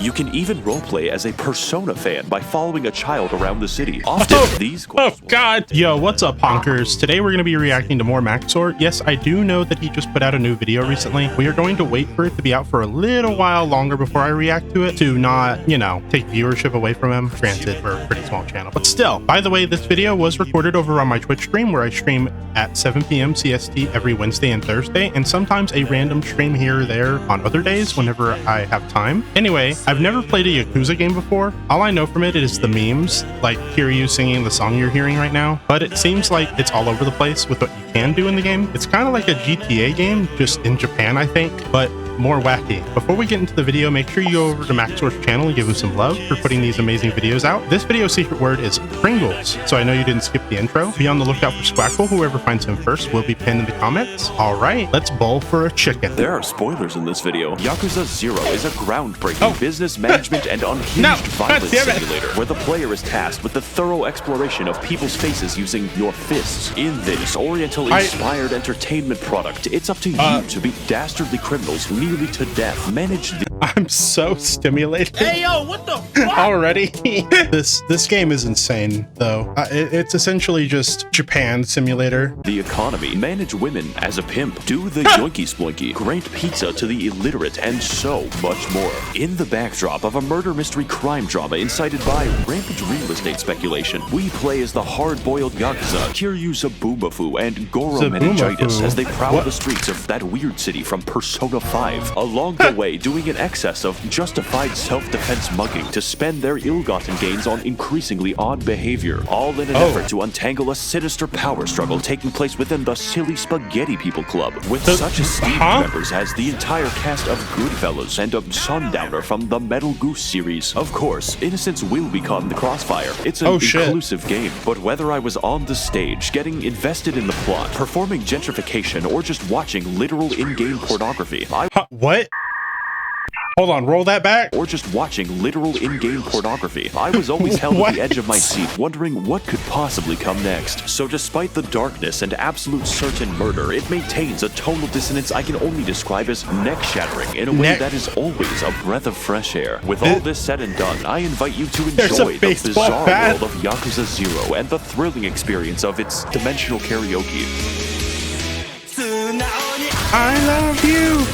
You can even roleplay as a Persona fan by following a child around the city. Often, these quests... Oh, God. Yo, what's up, honkers? Today, we're going to be reacting to more Max0r. Yes, I do know that he just put out a new video recently. We are going to wait for it to be out for a little while longer before I react to it to not, you know, take viewership away from him. Granted, we're a pretty small channel. But still, by the way, this video was recorded over on my Twitch stream where I stream at 7 p.m. CST every Wednesday and Thursday, and sometimes a random stream here or there on other days whenever I have time. Anyway, I've never played a Yakuza game before. All I know from it is the memes, like Kiryu singing the song you're hearing right now, but it seems like it's all over the place with what you can do in the game. It's kind of like a GTA game, just in Japan, I think, but more wacky. Before we get into the video, make sure you go over to Max0r's channel and give him some love for putting these amazing videos out. This video's secret word is Pringles, so I know you didn't skip the intro. Be on the lookout for Squackle. Whoever finds him first will be pinned in the comments. All right, let's bowl for a chicken. There are spoilers in this video. Yakuza 0 is a groundbreaking business management and unhinged violence simulator where the player is tasked with the thorough exploration of people's faces using your fists. In this Oriental-inspired entertainment product, it's up to you to beat dastardly criminals nearly to death. Manage the... I'm so stimulated. Hey, yo, what the fuck? Already. This game is insane, though. It's essentially just Japan simulator. The economy, manage women as a pimp, do the yoinky sploinky, grant pizza to the illiterate, and so much more. In the backdrop of a murder mystery crime drama incited by rampant real estate speculation, we play as the hard-boiled Yakuza, Kiryu Zabumafu, and Goro Meningitis as they prowl the streets of that weird city from Persona 5. Along the way, doing an excess of justified self-defense mugging to spend their ill-gotten gains on increasingly odd behavior, all in an effort to untangle a sinister power struggle taking place within the Silly Spaghetti People Club, with such esteemed members as the entire cast of Goodfellas and a Sundowner from the Metal Goose series. Of course, innocents will be caught in the crossfire. It's an inclusive game, but whether I was on the stage, getting invested in the plot, performing gentrification, or just watching literal in-game pornography, What? Hold on, roll that back. Or just watching literal in-game pornography, I was always held at the edge of my seat, wondering what could possibly come next. So despite the darkness and absolute certain murder, it maintains a tonal dissonance I can only describe as neck-shattering in a way that is always a breath of fresh air. With all this said and done, I invite you to enjoy the bizarre world of Yakuza 0 and the thrilling experience of its dimensional karaoke. I love you.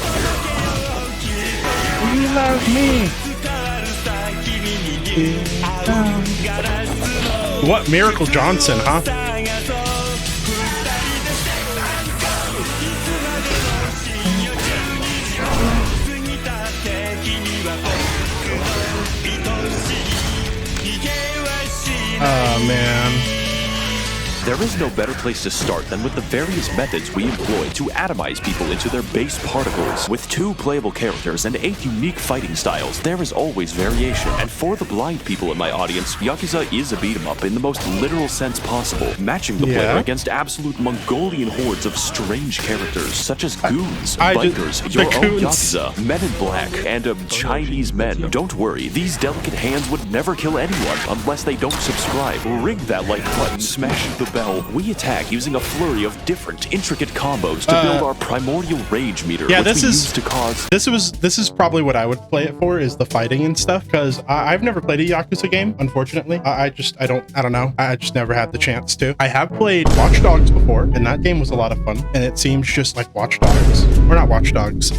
You love me. What, Miracle Johnson, huh? Oh, man. There is no better place to start than with the various methods we employ to atomize people into their base particles. With 2 playable characters and 8 unique fighting styles, there is always variation. And for the blind people in my audience, Yakuza is a beat-em-up in the most literal sense possible, matching the player against absolute Mongolian hordes of strange characters, such as goons, bikers, your own Yakuza, men in black, and Chinese men. Don't worry, these delicate hands would never kill anyone unless they don't subscribe. Ring that like button, smash the bell. We attack using a flurry of different, intricate combos to build our primordial rage meter, which we use to cause... This is probably what I would play it for, is the fighting and stuff, because I've never played a Yakuza game, unfortunately. I don't know. I just never had the chance to. I have played Watch Dogs before, and that game was a lot of fun, and it seems just like Watch Dogs. Or not Watch Dogs.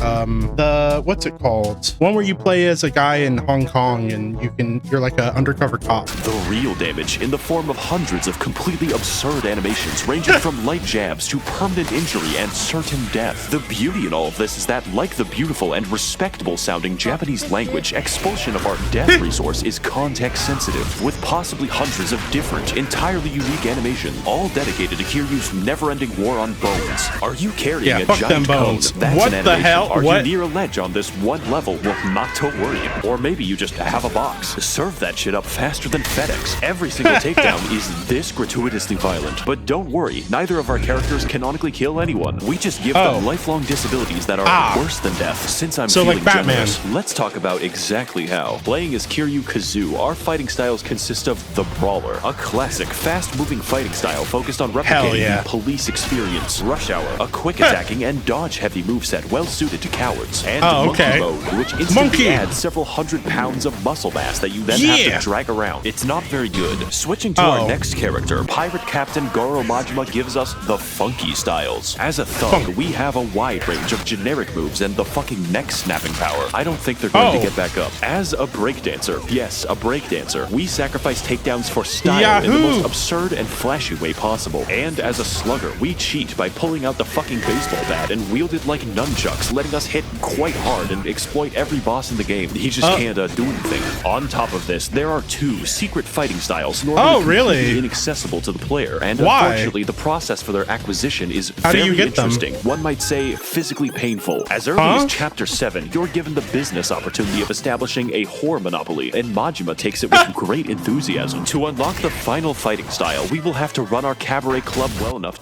What's it called? One where you play as a guy in Hong Kong, and you're like an undercover cop. The real damage in the form of hundreds of completely absurd animations ranging from light jabs to permanent injury and certain death. The beauty in all of this is that, like the beautiful and respectable sounding Japanese language, expulsion of our death resource is context sensitive, with possibly hundreds of different, entirely unique animations, all dedicated to Kiryu's never-ending war on bones. Are you carrying a giant cone? That's what an animation. The hell? Are you near a ledge on this one level? Well, not to worry. Or maybe you just have a box. Serve that shit up faster than FedEx. Every single takedown is this gratuitously violent. But don't worry, neither of our characters canonically kill anyone. We just give them lifelong disabilities that are worse than death. Since I'm feeling generous, let's talk about exactly how. Playing as Kiryu Kazoo, our fighting styles consist consist of the Brawler, a classic, fast-moving fighting style focused on replicating the police experience. Rush Hour, a quick attacking and dodge-heavy moveset well-suited to cowards. And Monkey Mode, which instantly adds several hundred pounds of muscle mass that you then have to drag around. It's not very good. Switching to our next character, Pirate Captain Goro Majima gives us the funky styles. As a thug, we have a wide range of generic moves and the fucking neck snapping power. I don't think they're going to get back up. As a breakdancer, yes, a breakdancer, we sacrifice takedowns for style in the most absurd and flashy way possible. And as a slugger, we cheat by pulling out the fucking baseball bat and wield it like nunchucks, letting us hit quite hard and exploit every boss in the game. He just can't do anything. On top of this, there are 2 secret fighting styles normally completely inaccessible to the player, and unfortunately the process for their acquisition is very interesting. One might say physically painful. As early as Chapter 7, you're given the business opportunity of establishing a whore monopoly, and Majima takes it with great enthusiasm. To unlock the final fighting style, we will have to run our cabaret club well enough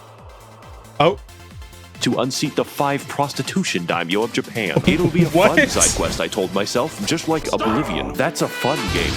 to unseat the 5 prostitution daimyo of Japan. It'll be a fun side quest, I told myself, just like Oblivion. That's a fun game.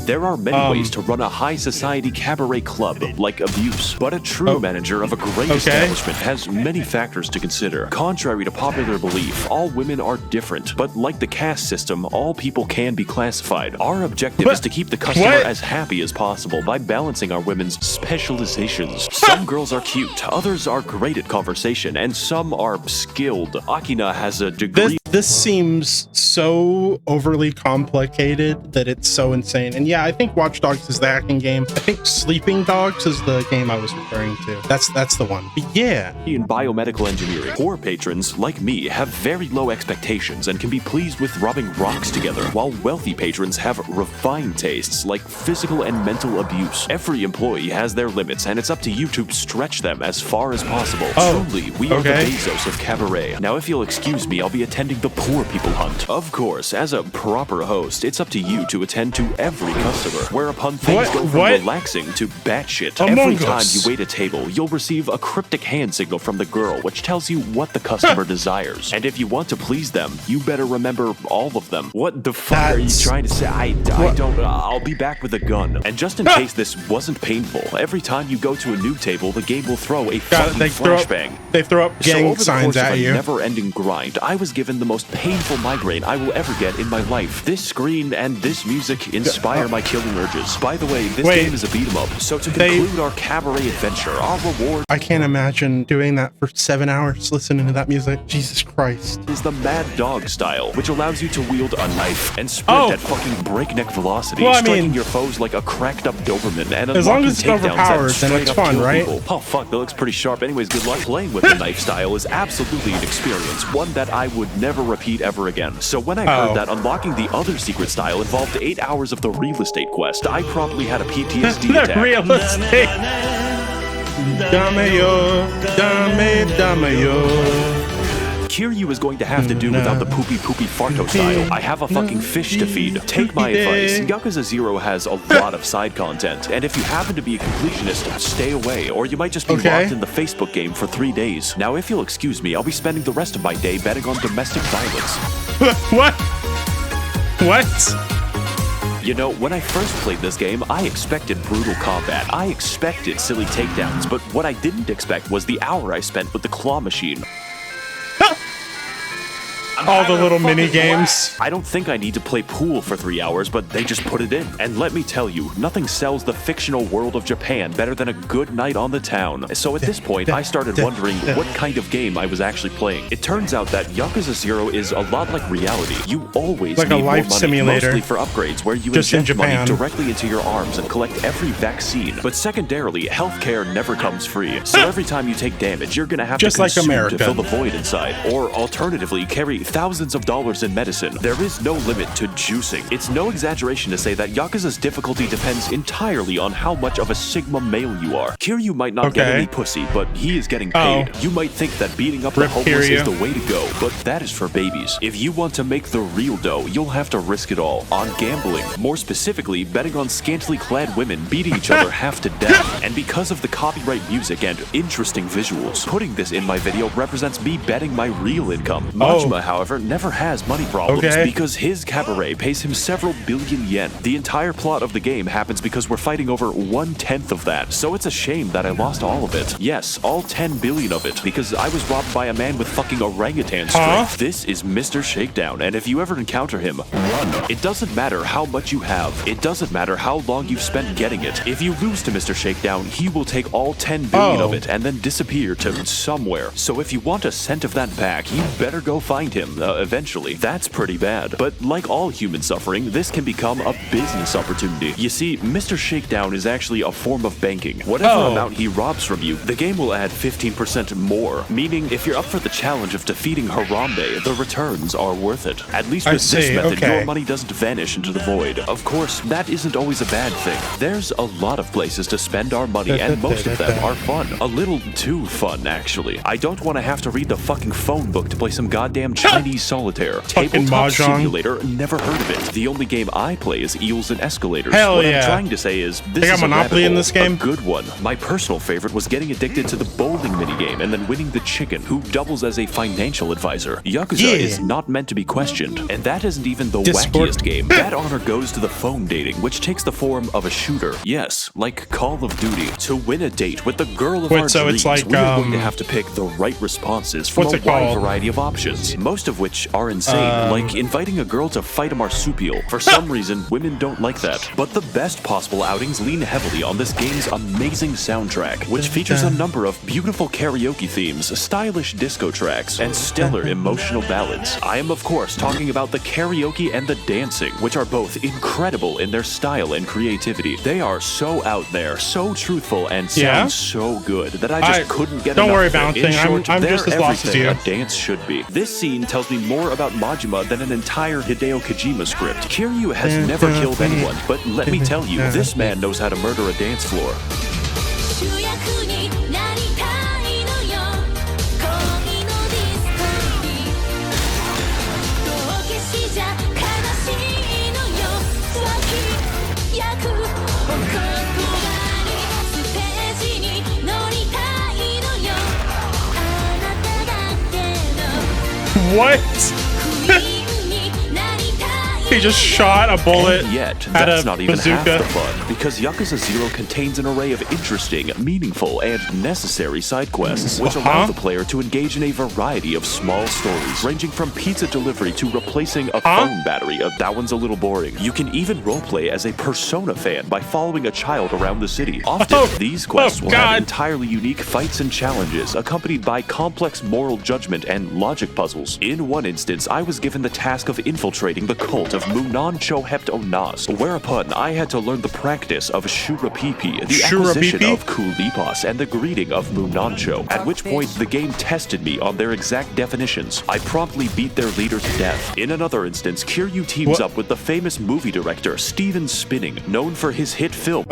There are many ways to run a high society cabaret club, like Abuse, but a true manager of a great establishment has many factors to consider. Contrary to popular belief, all women are different, but like the caste system, all people can be classified. Our objective is to keep the customer as happy as possible by balancing our women's specializations. Some girls are cute, others are great at conversation, and some are skilled. Akina has a degree. This seems so overly complicated that it's so insane. And yeah, I think Watch Dogs is the hacking game. I think Sleeping Dogs is the game I was referring to. That's the one. But yeah. In biomedical engineering, poor patrons, like me, have very low expectations and can be pleased with rubbing rocks together, while wealthy patrons have refined tastes like physical and mental abuse. Every employee has their limits, and it's up to you to stretch them as far as possible. Truly, we are the Bezos of Cabaret. Now, if you'll excuse me, I'll be attending the poor people hunt. Of course, as a proper host, it's up to you to attend to every customer, whereupon things go from relaxing to batshit. Every time you wait a table, you'll receive a cryptic hand signal from the girl, which tells you what the customer desires. And if you want to please them, you better remember all of them. What the fuck are you trying to say? I don't, I'll be back with a gun. And just in case this wasn't painful, every time you go to a new table, the game will throw a fucking flashbang. They throw up gang signs at you. Never-ending grind, I was given the most painful migraine I will ever get in my life. This screen and this music inspire my killing urges. By the way, this game is a beat 'em up, so to conclude our cabaret adventure, our reward— I can't imagine doing that for 7 hours, listening to that music. Jesus Christ. —is the Mad Dog style, which allows you to wield a knife and sprint at fucking breakneck velocity, striking your foes like a cracked up Doberman and as long as it's overpowered, then it's fun, right? Oh fuck, that looks pretty sharp. Anyways, good luck. Playing with the knife style is absolutely an experience, one that I would never repeat ever again. So when I heard that unlocking the other secret style involved 8 hours of the real estate quest, I promptly had a PTSD attack. Real estate. Kiryu is going to have to do without the poopy farto style. I have a fucking fish to feed. Take my advice. Yakuza 0 has a lot of side content, and if you happen to be a completionist, stay away, or you might just be locked in the Facebook game for 3 days. Now, if you'll excuse me, I'll be spending the rest of my day betting on domestic violence. What? You know, when I first played this game, I expected brutal combat. I expected silly takedowns, but what I didn't expect was the hour I spent with the claw machine. All the little mini games. I don't think I need to play pool for 3 hours, but they just put it in. And let me tell you, nothing sells the fictional world of Japan better than a good night on the town. So at this point, I started wondering what kind of game I was actually playing. It turns out that Yakuza 0 is a lot like reality. You always like need a life more money, simulator. mostly for upgrades, where you just inject money directly into your arms and collect every vaccine. But secondarily, healthcare never comes free. So every time you take damage, you're gonna have to consume to fill the void inside. Or alternatively, carry thousands of dollars in medicine. There is no limit to juicing. It's no exaggeration to say that Yakuza's difficulty depends entirely on how much of a Sigma male you are. Kiryu might not get any pussy, but he is getting paid. You might think that beating up the homeless is the way to go, but that is for babies. If you want to make the real dough, you'll have to risk it all on gambling. More specifically, betting on scantily clad women beating each other half to death. And because of the copyright music and interesting visuals, putting this in my video represents me betting my real income. Majima, however, however, never has money problems because his cabaret pays him several billion yen. The entire plot of the game happens because we're fighting over 1/10 of that, so it's a shame that I lost all of it. Yes, all 10 billion of it, because I was robbed by a man with fucking orangutan strength. This is Mr. Shakedown, and if you ever encounter him, run. It doesn't matter how much you have. It doesn't matter how long you've spent getting it. If you lose to Mr. Shakedown, he will take all 10 billion of it and then disappear to somewhere. So if you want a cent of that back, you better go find him eventually. That's pretty bad. But like all human suffering, this can become a business opportunity. You see, Mr. Shakedown is actually a form of banking. Whatever amount he robs from you, the game will add 15% more, meaning if you're up for the challenge of defeating Harambe, the returns are worth it. At least with this method, your money doesn't vanish into the void. Of course, that isn't always a bad thing. There's a lot of places to spend our money, and most of them are fun. A little too fun, actually. I don't want to have to read the fucking phone book to play some goddamn Chinese solitaire. Tabletop simulator, never heard of it. The only game I play is Eels and Escalators. What I'm trying to say is, this is Monopoly in this game. A good one. My personal favorite was getting addicted to the bowling minigame and then winning the chicken, who doubles as a financial advisor. Yakuza is not meant to be questioned, and that isn't even the wackiest game. That honor goes to the phone dating, which takes the form of a shooter. Yes, like Call of Duty. To win a date with the girl of our dreams, we're going to have to pick the right responses from a wide variety of options, most of which are insane, like inviting a girl to fight a marsupial. For some reason, women don't like that. But the best possible outings lean heavily on this game's amazing soundtrack, which features a number of beautiful karaoke themes, stylish disco tracks, and stellar emotional ballads. I am, of course, talking about the karaoke and the dancing, which are both incredible in their style and creativity. They are so out there, so truthful, and sound so good that I just couldn't get enough. Don't worry about it. I'm just as lost as you. A dance should be. This scene tells me more about Majima than an entire Hideo Kojima script. Kiryu has never killed anyone, but let me tell you, this man knows how to murder a dance floor. What? He just shot a bullet that's not even half the fun, because Yakuza 0 contains an array of interesting, meaningful, and necessary side quests, which allow the player to engage in a variety of small stories, ranging from pizza delivery to replacing a phone battery. That one's a little boring. You can even roleplay as a Persona fan by following a child around the city. Often, these quests will have entirely unique fights and challenges, accompanied by complex moral judgment and logic puzzles. In one instance, I was given the task of infiltrating the cult of Munancho Heptonas, whereupon I had to learn the practice of Shurapipi, the acquisition of Kulipas, and the greeting of Munancho, at which point the game tested me on their exact definitions. I promptly beat their leader to death. In another instance, Kiryu teams up with the famous movie director Steven Spinning, known for his hit film.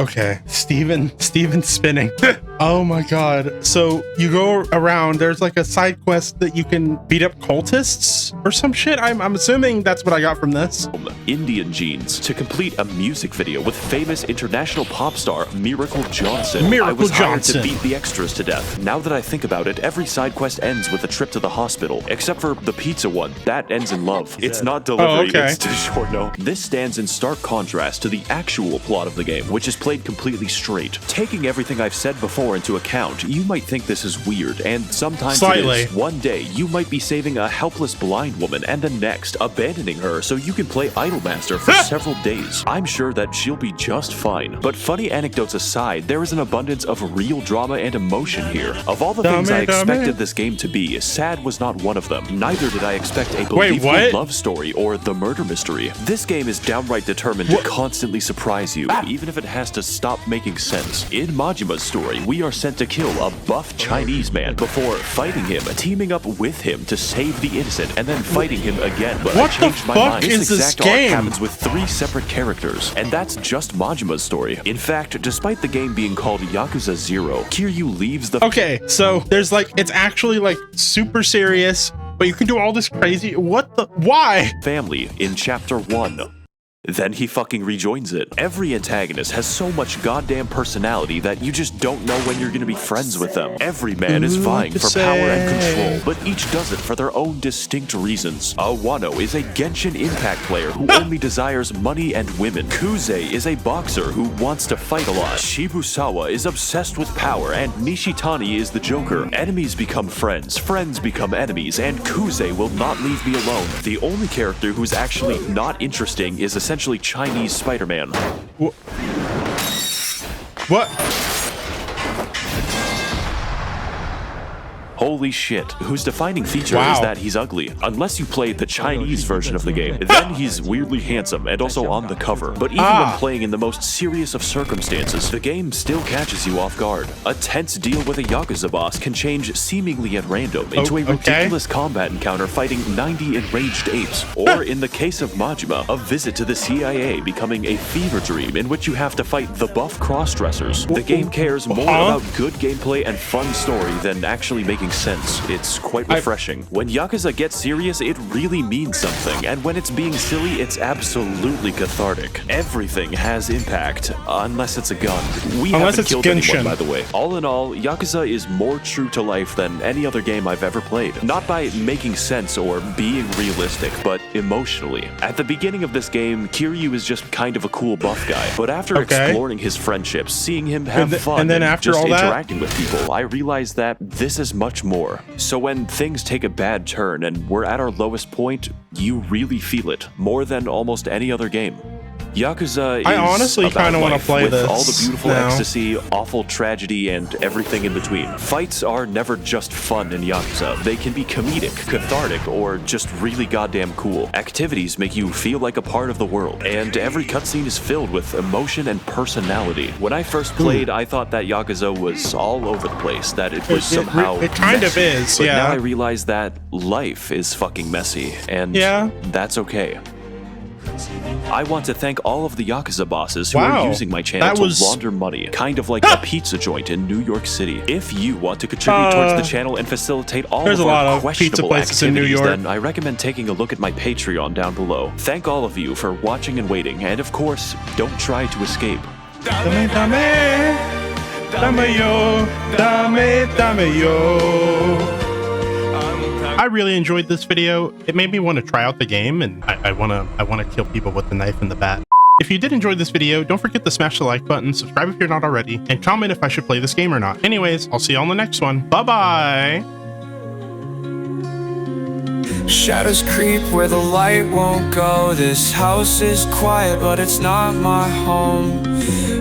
Steven Spinning. Oh my god. So you go around, there's like a side quest that you can beat up cultists or some shit? I'm assuming that's what I got from this. Indian Jeans to complete a music video with famous international pop star Miracle Johnson. I was hired to beat the extras to death. Now that I think about it, every side quest ends with a trip to the hospital, except for the pizza one. That ends in love. It's not delivery, it's too short, no. This stands in stark contrast to the actual plot of the game, which is played completely straight. Taking everything I've said before into account, you might think this is weird, and sometimes it is. One day, you might be saving a helpless blind woman, and the next, abandoning her so you can play Idolmaster for several days. I'm sure that she'll be just fine. But funny anecdotes aside, there is an abundance of real drama and emotion here. Of all the things I expected this game to be, sad was not one of them. Neither did I expect a believable love story or the murder mystery. This game is downright determined to constantly surprise you, even if it has to stop making sense. In Majima's story, we are sent to kill a buff Chinese man before fighting him, teaming up with him to save the innocent, and then fighting him again. But I changed my mind. This exact arc happens with 3 separate characters, and that's just Majima's story. In fact, despite the game being called Yakuza 0, Kiryu leaves the— so there's like, it's actually like super serious, but you can do all this crazy— what the— why? family in chapter 1. Then he fucking rejoins it. Every antagonist has so much goddamn personality that you just don't know when you're gonna be friends with them. Every man is vying for power and control, but each does it for their own distinct reasons. Wano is a Genshin Impact player who only desires money and women. Kuze is a boxer who wants to fight a lot. Shibusawa is obsessed with power, and Nishitani is the Joker. Enemies become friends, friends become enemies, and Kuze will not leave me alone. The only character who's actually not interesting is essentially Chinese Spider-Man. What? Holy shit. Whose defining feature is that he's ugly. Unless you played the Chinese version of the game, then he's weirdly handsome and also on the cover. But even when playing in the most serious of circumstances, the game still catches you off guard. A tense deal with a Yakuza boss can change seemingly at random into a ridiculous combat encounter fighting 90 enraged apes. Or in the case of Majima, a visit to the CIA becoming a fever dream in which you have to fight the buff cross-dressers. The game cares more about good gameplay and fun story than actually making sense. It's quite refreshing. When Yakuza gets serious, it really means something, and when it's being silly, it's absolutely cathartic. Everything has impact, unless it's a gun. We haven't killed anyone, by the way. All in all, Yakuza is more true to life than any other game I've ever played. Not by making sense or being realistic, but emotionally. At the beginning of this game, Kiryu is just kind of a cool buff guy, but after exploring his friendships, seeing him have fun, and then after just interacting with people, I realized that this is much more. So when things take a bad turn and we're at our lowest point, you really feel it, more than almost any other game. Yakuza is I honestly kind of want to play with this all the beautiful now. ecstasy, awful tragedy, and everything in between. Fights are never just fun in Yakuza. They can be comedic, cathartic, or just really goddamn cool. Activities make you feel like a part of the world, and every cutscene is filled with emotion and personality. When I first played, I thought that Yakuza was all over the place, that it was somehow It kind of is, but now I realize that life is fucking messy, and that's okay. I want to thank all of the Yakuza bosses who are using my channel to launder money, kind of like a pizza joint in New York City. If you want to contribute towards the channel and facilitate all of our questionable activities, then I recommend taking a look at my Patreon down below. Thank all of you for watching and waiting, and of course, don't try to escape. Dame, dame, dame yo, dame, dame yo. I really enjoyed this video. It made me want to try out the game, and I want to kill people with the knife and the bat. If you did enjoy this video, don't forget to smash the like button, subscribe if you're not already, and comment if I should play this game or not. Anyways, I'll see you on the next one. Bye-bye! Shadows creep where the light won't go. This house is quiet, but it's not my home.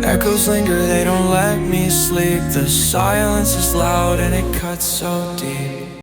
Echoes linger, they don't let me sleep. The silence is loud and it cuts so deep.